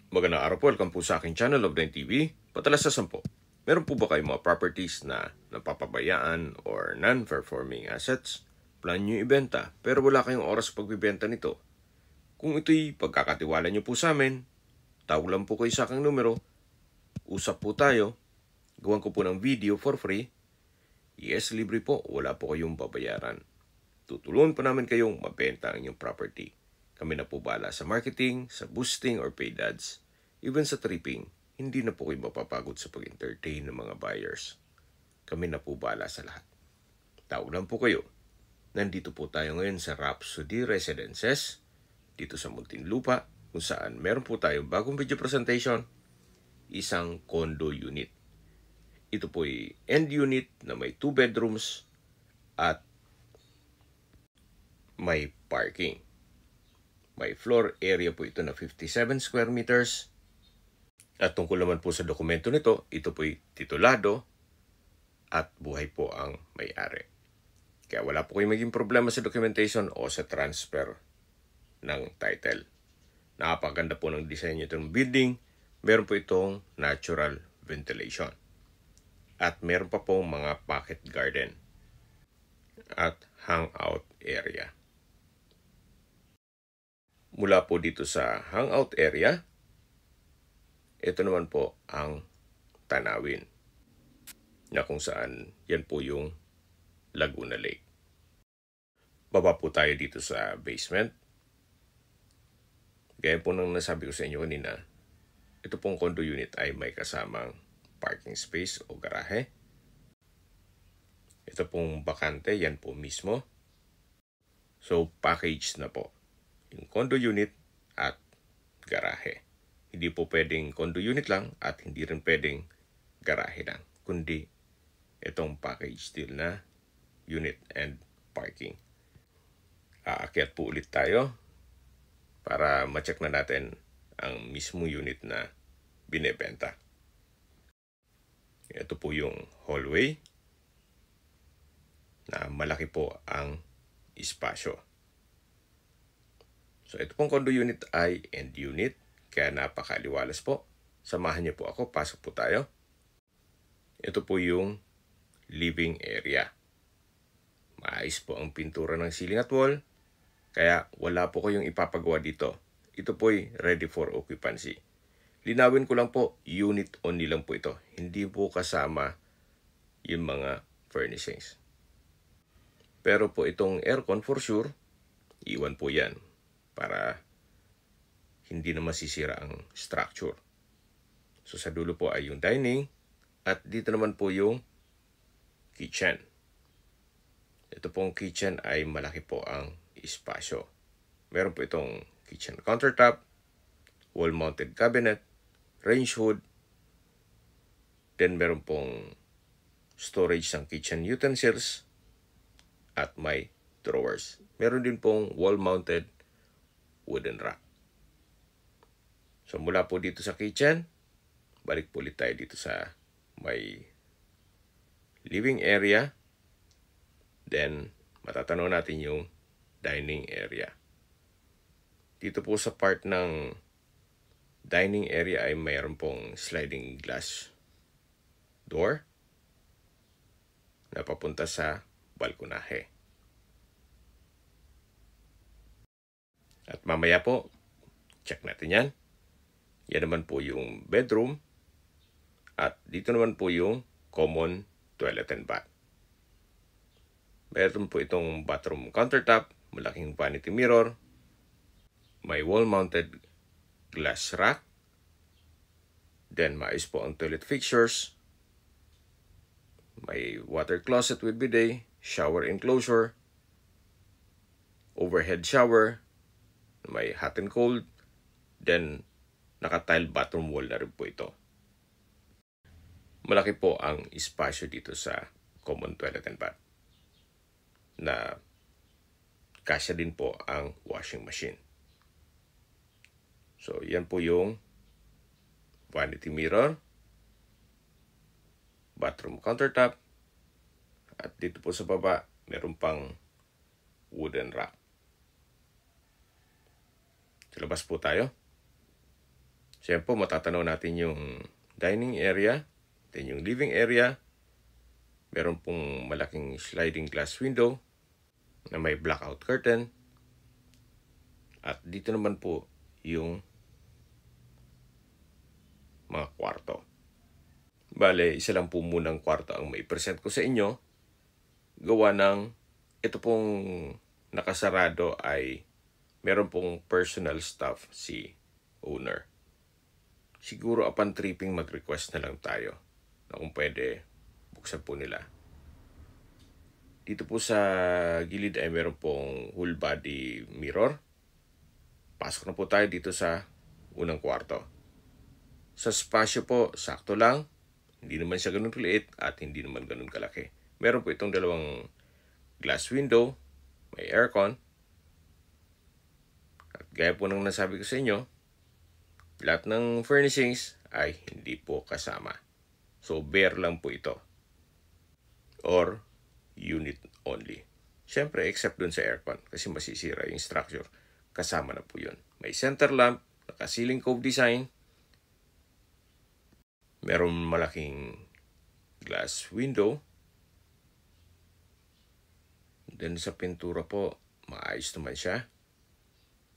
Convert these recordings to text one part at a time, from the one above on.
Magandang araw po, welcome po sa aking channel of 9 TV. Patalas sa 10. Meron po ba kayong mga properties na napapabayaan or non-performing assets? Plan nyo ibenta pero wala kayong oras pagbibenta nito. Kung ito'y pagkakatiwala nyo po sa amin, tawag lang po kayo sa aking numero, usap po tayo, gawan ko po ng video for free. Yes, libre po, wala po kayong babayaran. Tutulungan po namin kayong mabenta ang inyong property. Kami na po bala sa marketing, sa boosting or paid ads. Even sa tripping, hindi na po kayo mapapagod sa pag-entertain ng mga buyers. Kami na po bala sa lahat. Tawag lang po kayo. Nandito po tayo ngayon sa Rhapsody Residences, dito sa Muntinlupa, kung saan meron po tayong bagong video presentation, isang condo unit. Ito po ay end unit na may 2 bedrooms at may parking. May floor area po ito na 57 square meters. At tungkol naman po sa dokumento nito, ito po'y titulado at buhay po ang may-ari. Kaya wala po kayong maging problema sa documentation o sa transfer ng title. Napakaganda po ng design itong building. Meron po itong natural ventilation. At meron pa po mga pocket garden at hangout area. Mula po dito sa hangout area, ito naman po ang tanawin na kung saan yan po yung Laguna Lake. Baba po tayo dito sa basement. Gaya po nang nasabi ko sa inyo kanina, ito pong condo unit ay may kasamang parking space o garahe. Ito pong bakante, yan po mismo. So, package na po yung condo unit at garahe. Hindi po pwedeng condo unit lang at hindi rin pwedeng garahe lang, kundi itong package deal na unit and parking. Aakyat po ulit tayo para ma-check na natin ang mismo unit na binebenta. Ito po yung hallway na malaki po ang espasyo. So ito pong condo unit ay end unit, kaya napakaliwalas po. Samahan niyo po ako, pasok po tayo. Ito po yung living area. Maayos po ang pintura ng ceiling at wall, kaya wala po kayong ipapagawa dito. Ito po ay ready for occupancy. Linawin ko lang po, unit only lang po ito. Hindi po kasama yung mga furnishings. Pero po itong aircon for sure, iwan po yan para hindi na masisira ang structure. So sa dulo po ay yung dining at dito naman po yung kitchen. Ito pong kitchen ay malaki po ang espasyo. Meron po itong kitchen countertop, wall-mounted cabinet, range hood, then meron pong storage ng kitchen utensils at may drawers. Meron din pong wall-mounted wooden rack. So mula po dito sa kitchen, balik po ulit tayo dito sa may living area. Then matatanaw natin yung dining area. Dito po sa part ng dining area ay mayroon pong sliding glass door na papunta sa balkonahe. At mamaya po, check natin yan. Yan naman po yung bedroom. At dito naman po yung common toilet and bath. Meron po itong bathroom countertop, malaking vanity mirror, may wall-mounted glass rack, then maayos po ang toilet fixtures, may water closet with bidet, shower enclosure, overhead shower, may hot and cold, then naka-tile bathroom wall na rin po ito. Malaki po ang espasyo dito sa common toilet and bath na kasya din po ang washing machine. So, yan po yung vanity mirror, bathroom countertop, at dito po sa baba, meron pang wooden rack. Sa labas po tayo. Siyempre, matatanaw natin yung dining area, then yung living area. Meron pong malaking sliding glass window na may blackout curtain. At dito naman po yung mga kwarto. Bale, isa lang po munang kwarto ang may present ko sa inyo. Gawa ng ito pong nakasarado ay meron pong personal staff si owner. Siguro upon tripping mag-request na lang tayo na kung pwede buksan po nila. Dito po sa gilid ay meron pong whole body mirror. Pasok na po tayo dito sa unang kwarto. Sa spasyo po, sakto lang. Hindi naman siya ganun kaliit at hindi naman ganun kalaki. Meron po itong dalawang glass window, may aircon. At gaya po ng nasabi ko sa inyo, lahat ng furnishings ay hindi po kasama. So, bare lang po ito. Or, unit only. Siyempre, except dun sa aircon kasi masisira yung structure. Kasama na po yun. May center lamp, naka-ceiling cove design. Meron malaking glass window. Then sa pintura po, maayos naman siya.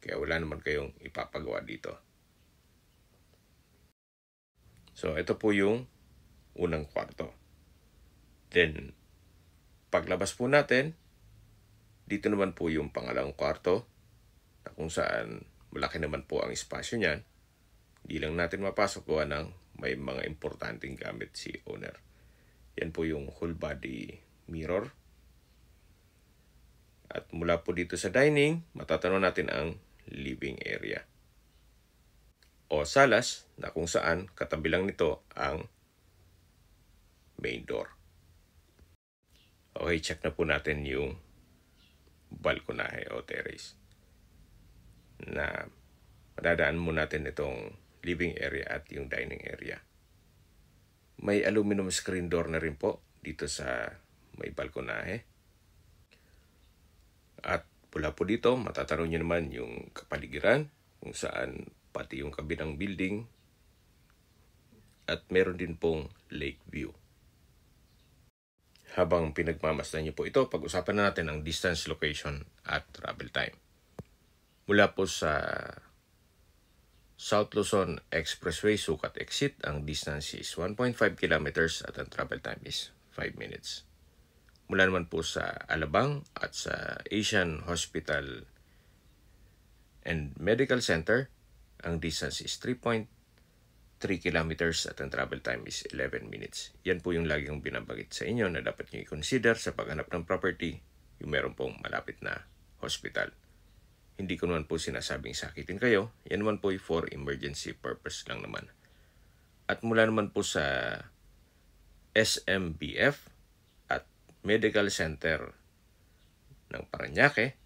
Kaya wala naman kayong ipapagawa dito. So, ito po yung unang kwarto. Then, paglabas po natin, dito naman po yung pangalawang kwarto na kung saan malaki naman po ang espasyo niyan. Hindi lang natin mapasok gawa ng may mga importanteng gamit si owner. Yan po yung whole body mirror. At mula po dito sa dining, matatanaw natin ang living area. O salas na kung saan katabi lang nito ang main door. Okay, check na po natin yung balkonahe o terrace. Na madadaan mo natin itong living area at yung dining area. May aluminum screen door na rin po dito sa may balkonahe. At mula po dito, matatanaw nyo naman yung kapaligiran kung saan pati yung kabilang building at meron din pong lake view. Habang pinagmamasdan nyo po ito, pag-usapan na natin ang distance, location at travel time. Mula po sa South Luzon Expressway Sukat Exit, ang distance is 1.5 kilometers at ang travel time is 5 minutes. Mula naman po sa Alabang at sa Asian Hospital and Medical Center, ang distance is 3.3 kilometers at ang travel time is 11 minutes. Yan po yung lagi kong binabagit sa inyo na dapat nyo i-consider sa paghanap ng property, yung meron pong malapit na hospital. Hindi ko naman po sinasabing sakitin kayo. Yan naman po for emergency purpose lang naman. At mula naman po sa SMBF at Medical Center ng Parañaque,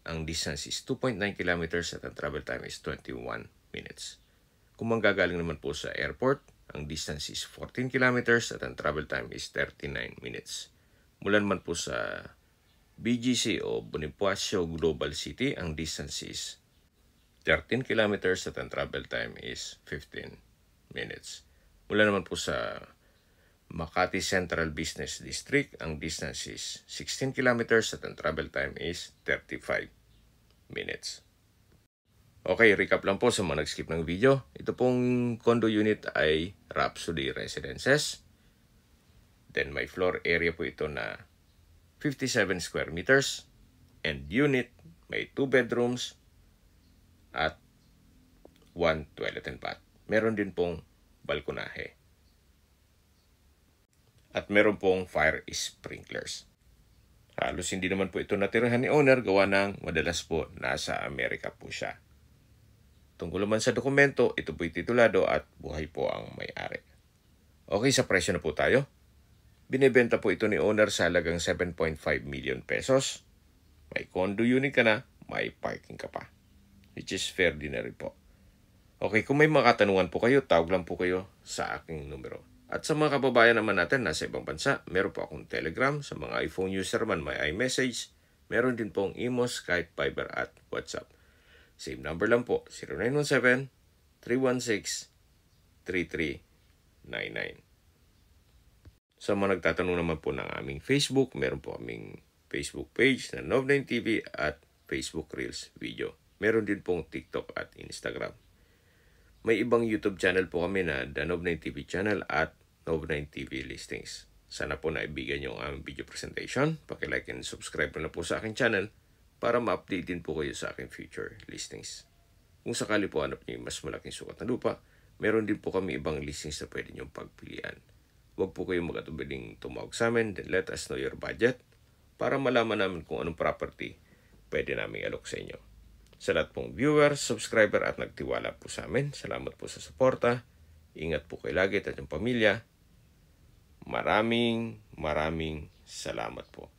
ang distance is 2.9 kilometers at ang travel time is 21 minutes. Kung manggagaling naman po sa airport, ang distance is 14 kilometers at ang travel time is 39 minutes. Mula naman po sa BGC o Bonifacio Global City, ang distance is 13 kilometers at ang travel time is 15 minutes. Mula naman po sa Makati Central Business District, ang distance is 16 kilometers at ang travel time is 35 minutes. Okay, recap lang po sa mga nag-skip ng video. Ito pong condo unit ay Rhapsody Residences. Then may floor area po ito na 57 square meters. And unit, may 2 bedrooms at 1 toilet and bath. Meron din pong balkonahe. At meron pong fire sprinklers. Halos hindi naman po ito natirahan ni owner gawa ng madalas po nasa Amerika po siya. Tungkol naman sa dokumento, ito po'y titulado at buhay po ang may-ari. Okay, sa presyo na po tayo. Binibenta po ito ni owner sa halagang 7.5 million pesos. May condo unit ka na, may parking ka pa. Which is fair din na rin po. Okay, kung may mga katanungan po kayo, tawag lang po kayo sa aking numero. At sa mga kababayan naman natin nasa ibang bansa, meron po akong Telegram. Sa mga iPhone user man, may iMessage. Meron din pong Imo, Skype, Viber at WhatsApp. Same number lang po, 0917-316-3399. Sa mga nagtatanong naman po ng aming Facebook, meron po kaming Facebook page na Nov9 TV at Facebook Reels video. Meron din pong TikTok at Instagram. May ibang YouTube channel po kami na The Nov9 TV channel at Nov9 TV Listings. Sana po naibigan nyo ang aming video presentation. Paki-like and subscribe na po sa aking channel para ma-update din po kayo sa aking future listings. Kung sakali po hanap nyo yung mas malaking sukat na lupa, meron din po kami ibang listings na pwede nyong pagpilian. Huwag po kayong mag-atubiling tumawag sa amin, then let us know your budget para malaman namin kung anong property pwede namin alok sa inyo. Sa lahat pong viewers, subscriber at nagtiwala po sa amin, salamat po sa suporta. Ingat po kayo lagi at yung pamilya. Maraming salamat po.